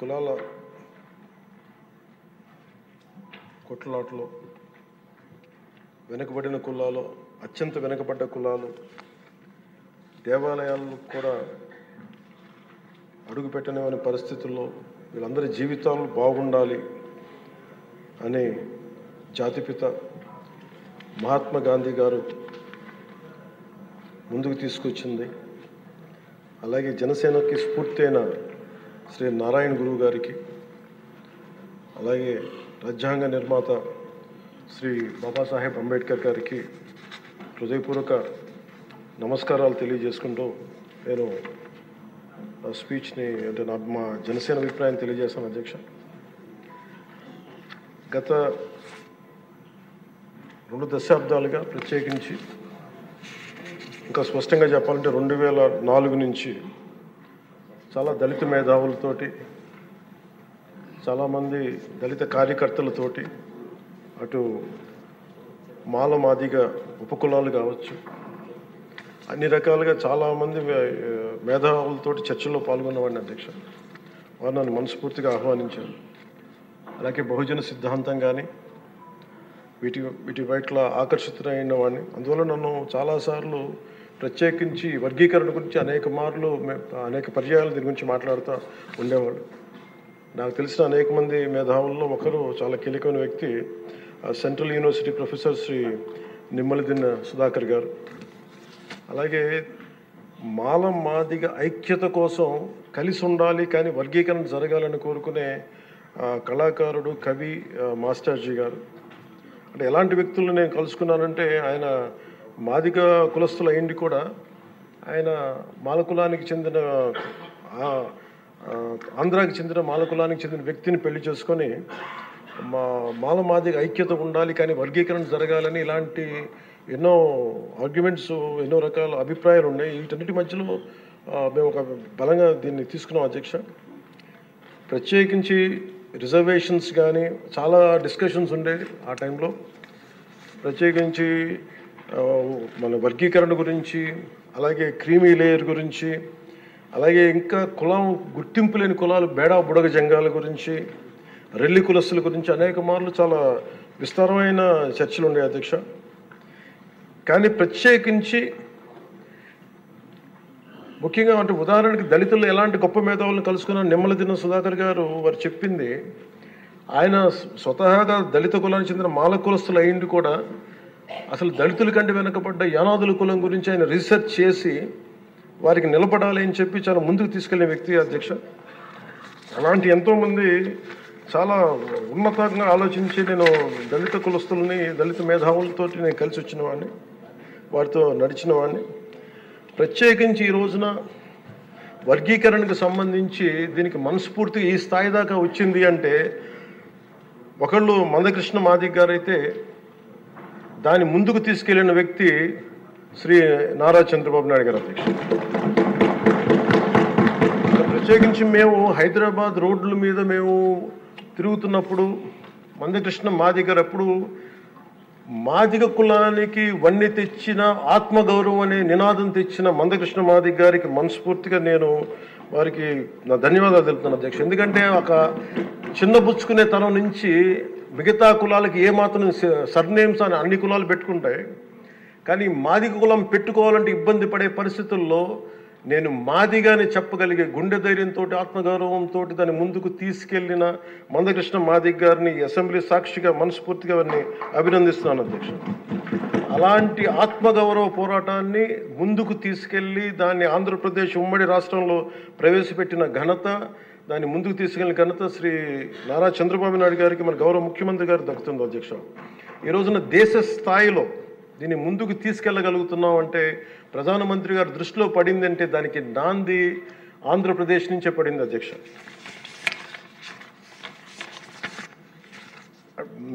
కులాల కొట్లాటలో వెనుకబడిన కులాలు, అత్యంత వెనుకబడ్డ కులాలు, దేవాలయాలు కూడా అడుగుపెట్టనివని పరిస్థితుల్లో వీళ్ళందరి జీవితాలు బాగుండాలి అని జాతిపిత మహాత్మా గాంధీ గారు ముందుకు తీసుకొచ్చింది. అలాగే జనసేనకి స్ఫూర్తి అయిన శ్రీ నారాయణ గురువు గారికి, అలాగే రాజ్యాంగ నిర్మాత శ్రీ బాబాసాహెబ్ అంబేద్కర్ గారికి హృదయపూర్వక నమస్కారాలు తెలియజేసుకుంటూ నేను స్పీచ్ని అంటే మా జనసేన అభిప్రాయం తెలియజేస్తాను. అధ్యక్ష, గత 2 దశాబ్దాలుగా ప్రత్యేకించి ఇంకా స్పష్టంగా చెప్పాలంటే 2004 నుంచి చాలా దళిత మేధావులతోటి, చాలామంది దళిత కార్యకర్తలతోటి, అటు మాల మాదిగ ఉపకులాలు కావచ్చు, అన్ని రకాలుగా చాలామంది మేధావులతోటి చర్చల్లో పాల్గొన్నవాడిని. అధ్యక్ష, వారు నన్ను మనస్ఫూర్తిగా ఆహ్వానించారు. అలాగే బహుజన సిద్ధాంతం కానీ వీటి పట్ల ఆకర్షితులైన వాడిని. అందువల్ల నన్ను చాలాసార్లు ప్రత్యేకించి వర్గీకరణ గురించి అనేక పర్యాయాలు దీని గురించి మాట్లాడుతూ ఉండేవాళ్ళు. నాకు తెలిసిన అనేక మంది మేధావుల్లో ఒకరు, చాలా కీలకమైన వ్యక్తి, central university professor Shri Nimmaladinna Sudhakar garu. అలాగే మాల మాదిగ ఐక్యత కోసం కలిసి ఉండాలి కానీ వర్గీకరణ జరగాలని కోరుకునే కళాకారుడు, కవి మాస్టర్జీ గారు. అంటే ఎలాంటి వ్యక్తులను నేను కలుసుకున్నానంటే, ఆయన మాదిగ కులస్తులు అయింది కూడా ఆయన మాలకులానికి చెందిన ఆంధ్రాకి చెందిన మాలకులానికి చెందిన వ్యక్తిని పెళ్లి చేసుకొని మాల మాదిగ ఐక్యత ఉండాలి కానీ వర్గీకరణ జరగాలని ఇలాంటి ఎన్నో ఆర్గ్యుమెంట్స్, ఎన్నో రకాల అభిప్రాయాలు ఉన్నాయి. వీటన్నిటి మధ్యలో మేము ఒక బలంగా దీన్ని తీసుకున్నాం. అధ్యక్ష, ప్రత్యేకించి రిజర్వేషన్స్ కానీ చాలా డిస్కషన్స్ ఉండేవి ఆ టైంలో. ప్రత్యేకించి మన వర్గీకరణ గురించి, అలాగే క్రీమీ లేయర్ గురించి, అలాగే ఇంకా కులం గుర్తింపు లేని కులాలు, బేడా బుడగ జంగాల గురించి, రెల్లి కులస్తుల గురించి అనేక మార్లు చాలా విస్తారమైన చర్చలు ఉండే. అధ్యక్ష, కానీ ప్రత్యేకించి ముఖ్యంగా అంటే ఉదాహరణకి దళితులు ఎలాంటి గొప్ప మేధావులను కలుసుకున్న నిమ్మలదిన్న సుధాకర్ గారు వారు చెప్పింది, ఆయన స్వతహాగా దళిత కులానికి చెందిన మాల కులస్తులు అయింది కూడా అసలు దళితుల కంటే వెనకబడ్డ యానాదుల కులం గురించి ఆయన రీసెర్చ్ చేసి వారికి నిలబడాలి అని చెప్పి చాలా ముందుకు తీసుకెళ్లే వ్యక్తి. అధ్యక్ష, అలాంటి ఎంతోమంది చాలా ఉన్నతంగా ఆలోచించి నేను దళిత కులస్తుల్ని, దళిత మేధావులతో నేను కలిసి వచ్చిన వాడిని, వారితో నడిచిన వాడిని. ప్రత్యేకించి ఈ రోజున వర్గీకరణకు సంబంధించి దీనికి మనస్ఫూర్తిగా ఈ స్థాయి దాకా వచ్చింది అంటే, ఒకళ్ళు మందకృష్ణ మాదిగ గారు అయితే దాన్ని ముందుకు తీసుకెళ్లిన వ్యక్తి శ్రీ నారా చంద్రబాబు నాయుడు గారు. అధ్యక్ష, ప్రత్యేకించి మేము హైదరాబాద్ రోడ్ల మీద మేము తిరుగుతున్నప్పుడు మందకృష్ణ మాదిగ గారు అప్పుడు మాదిగ కులానికి వన్నె తెచ్చిన, ఆత్మగౌరవం అనే నినాదం తెచ్చిన మందకృష్ణ మాదిగ గారికి మనస్ఫూర్తిగా నేను వారికి నా ధన్యవాదాలు తెలుపుతున్నాను. అధ్యక్ష, ఎందుకంటే ఒక చిన్నబుచ్చుకునే తనం నుంచి మిగతా కులాలకి ఏమాత్రం సర్నేమ్స్ అని అన్ని కులాలు పెట్టుకుంటాయి, కానీ మాదిగ కులం పెట్టుకోవాలంటే ఇబ్బంది పడే పరిస్థితుల్లో నేను మాదిగానే చెప్పగలిగే గుండె ధైర్యంతో, ఆత్మగౌరవంతో దాన్ని ముందుకు తీసుకెళ్లిన మందకృష్ణ మాదిగ గారిని అసెంబ్లీ సాక్షిగా మనస్ఫూర్తిగా వారిని అభినందిస్తున్నాను. అధ్యక్ష, అలాంటి ఆత్మగౌరవ పోరాటాన్ని ముందుకు తీసుకెళ్లి దాన్ని ఆంధ్రప్రదేశ్ ఉమ్మడి రాష్ట్రంలో ప్రవేశపెట్టిన ఘనత, దాన్ని ముందుకు తీసుకెళ్లిన ఘనత శ్రీ నారా చంద్రబాబు నాయుడు గారికి, మన గౌరవ ముఖ్యమంత్రి గారు దక్కుతుంది. అధ్యక్ష, ఈ రోజున దేశ స్థాయిలో దీన్ని ముందుకు తీసుకెళ్ళగలుగుతున్నాం అంటే, ప్రధానమంత్రి గారు దృష్టిలో పడింది అంటే దానికి నాంది ఆంధ్రప్రదేశ్ నుంచే పడింది. అధ్యక్ష,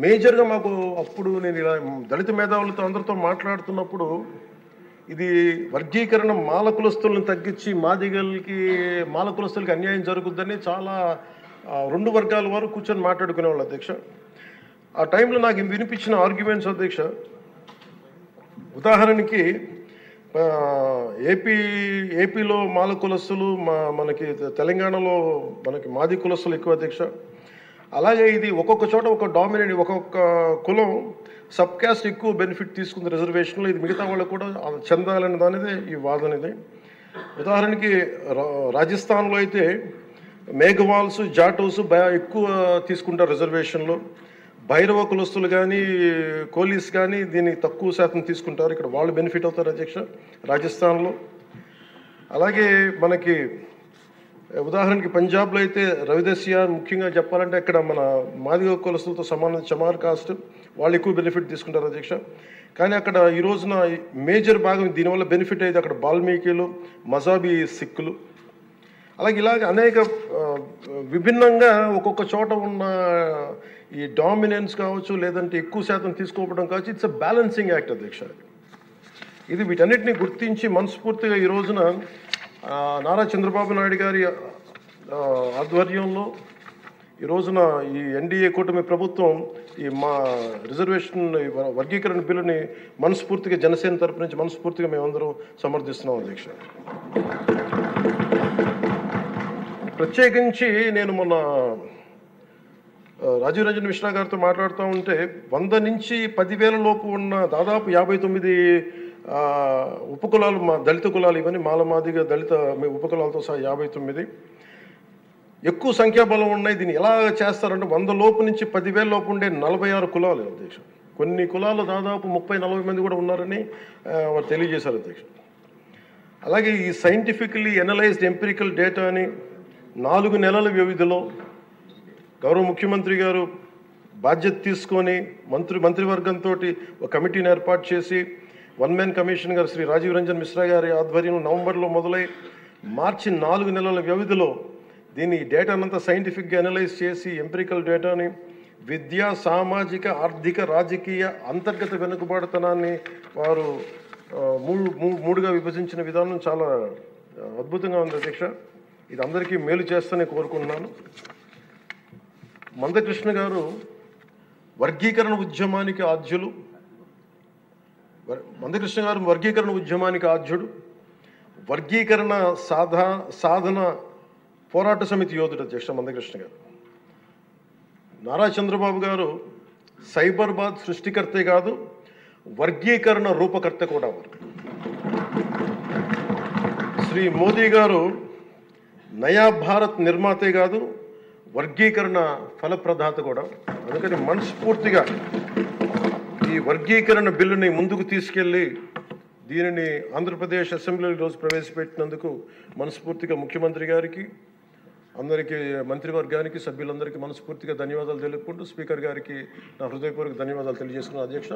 మేజర్గా మాకు అప్పుడు నేను ఇలా దళిత మేధావులతో అందరితో మాట్లాడుతున్నప్పుడు, ఇది వర్గీకరణ మాల కులస్తులను తగ్గించి మాల కులస్తులకి అన్యాయం జరుగుద్దని చాలా 2 వర్గాల వారు కూర్చొని మాట్లాడుకునేవాళ్ళు. అధ్యక్ష, ఆ టైంలో నాకు వినిపించిన ఆర్గ్యుమెంట్స్, అధ్యక్ష, ఉదాహరణకి ఏపీలో మాల కులస్తులు, మనకి తెలంగాణలో మనకి మాది కులస్తులు ఎక్కువ అధ్యక్ష. అలాగే ఇది ఒక్కొక్క చోట ఒక డామినేట్, ఒక్కొక్క కులం సబ్ క్యాస్ట్ ఎక్కువ బెనిఫిట్ తీసుకుంది రిజర్వేషన్లో. ఇది మిగతా వాళ్ళకు కూడా చెందాలనే దానిదే ఈ వాదన. ఇది ఉదాహరణకి రాజస్థాన్లో అయితే మేఘవాల్స్, జాటోస్ ఎక్కువ తీసుకుంటారు రిజర్వేషన్లో. భైరవ కులస్తులు కానీ, కోలీస్ కానీ దీన్ని తక్కువ శాతం తీసుకుంటారు. ఇక్కడ వాళ్ళు బెనిఫిట్ అవుతారు అధ్యక్ష రాజస్థాన్లో. అలాగే మనకి ఉదాహరణకి పంజాబ్లో అయితే రవిదస్య, ముఖ్యంగా చెప్పాలంటే అక్కడ మన మాదిగ కులస్తులతో సమాన చమార్ కాస్ట్, వాళ్ళు ఎక్కువ బెనిఫిట్ తీసుకుంటారు అధ్యక్ష. కానీ అక్కడ ఈ రోజున మేజర్ భాగం దీనివల్ల బెనిఫిట్ అయితే అక్కడ బాల్మీకిలు, మజాబీ సిక్కులు. అలాగే ఇలాగ అనేక విభిన్నంగా ఒక్కొక్క చోట ఉన్న ఈ డామినెన్స్ కావచ్చు, లేదంటే ఎక్కువ శాతం తీసుకోవడం కావచ్చు, ఇట్స్ అ బ్యాలెన్సింగ్ యాక్ట్ అధ్యక్ష. ఇది వీటన్నిటిని గుర్తించి మనస్ఫూర్తిగా ఈ రోజున నారా చంద్రబాబు నాయుడు గారి ఆధ్వర్యంలో ఈ రోజున ఈ ఎన్డీఏ కూటమి ప్రభుత్వం ఈ మా రిజర్వేషన్ వర్గీకరణ బిల్లుని మనస్ఫూర్తిగా జనసేన తరపు నుంచి మనస్ఫూర్తిగా మేమందరం సమర్థిస్తున్నాం అధ్యక్ష. ప్రత్యేకించి నేను మొన్న రాజీవ్ రంజన్ మిశ్రా గారితో మాట్లాడుతూ ఉంటే 100 నుంచి 10,000 లోపు ఉన్న దాదాపు 59 ఉపకులాలు, మా దళిత కులాలు, ఇవన్నీ మాలమాదిగా దళిత ఉపకులాలతో సహా 59 ఎక్కువ సంఖ్యాబలం ఉన్నాయి. దీన్ని ఎలా చేస్తారంటే 100 లోపు నుంచి 10,000 లోపు ఉండే 46 కులాలు అధ్యక్ష. కొన్ని కులాలు దాదాపు 30-40 మంది కూడా ఉన్నారని వారు తెలియజేశారు అధ్యక్ష. అలాగే ఈ సైంటిఫికలీ ఎనలైజ్డ్ ఎంపిరికల్ డేటాని 4 నెలల వ్యవధిలో గౌరవ ముఖ్యమంత్రి గారు బాధ్యత తీసుకొని మంత్రివర్గంతో ఒక కమిటీని ఏర్పాటు చేసి వన్ మ్యాన్ కమిషన్ గారు శ్రీ రాజీవ్ రంజన్ మిశ్రా గారి ఆధ్వర్యంలో నవంబర్లో మొదలై మార్చి 4 నెలల వ్యవధిలో దీన్ని డేటానంతా సైంటిఫిక్గా అనలైజ్ చేసి ఎంపిరికల్ డేటాని విద్యా, సామాజిక, ఆర్థిక, రాజకీయ, అంతర్గత వెనుకబాటుతనాన్ని వారు మూడుగా విభజించిన విధానం చాలా అద్భుతంగా ఉంది అధ్యక్ష. ఇది అందరికీ మేలు చేస్తూనే కోరుకుంటున్నాను. మందకృష్ణ గారు వర్గీకరణ ఉద్యమానికి ఆద్యులు. మందకృష్ణ గారు వర్గీకరణ ఉద్యమానికి ఆద్యుడు, వర్గీకరణ సాధన పోరాట సమితి యోధుడు అధ్యక్ష మందకృష్ణ గారు. నారా చంద్రబాబు గారు సైబరాబాద్ సృష్టికర్తే కాదు, వర్గీకరణ రూపకర్త కూడా. శ్రీ మోదీ గారు నయా భారత్ నిర్మాతే కాదు, వర్గీకరణ ఫలప్రదాత కూడా. అందుకని మనస్ఫూర్తిగా ఈ వర్గీకరణ బిల్లుని ముందుకు తీసుకెళ్ళి దీనిని ఆంధ్రప్రదేశ్ అసెంబ్లీలో ఈరోజు ప్రవేశపెట్టినందుకు మనస్ఫూర్తిగా ముఖ్యమంత్రి గారికి, అందరికీ, మంత్రివర్గానికి, సభ్యులందరికీ మనస్ఫూర్తిగా ధన్యవాదాలు తెలుపుకుంటూ స్పీకర్ గారికి నా హృదయపూర్వక ధన్యవాదాలు తెలియజేసుకున్నాను అధ్యక్ష.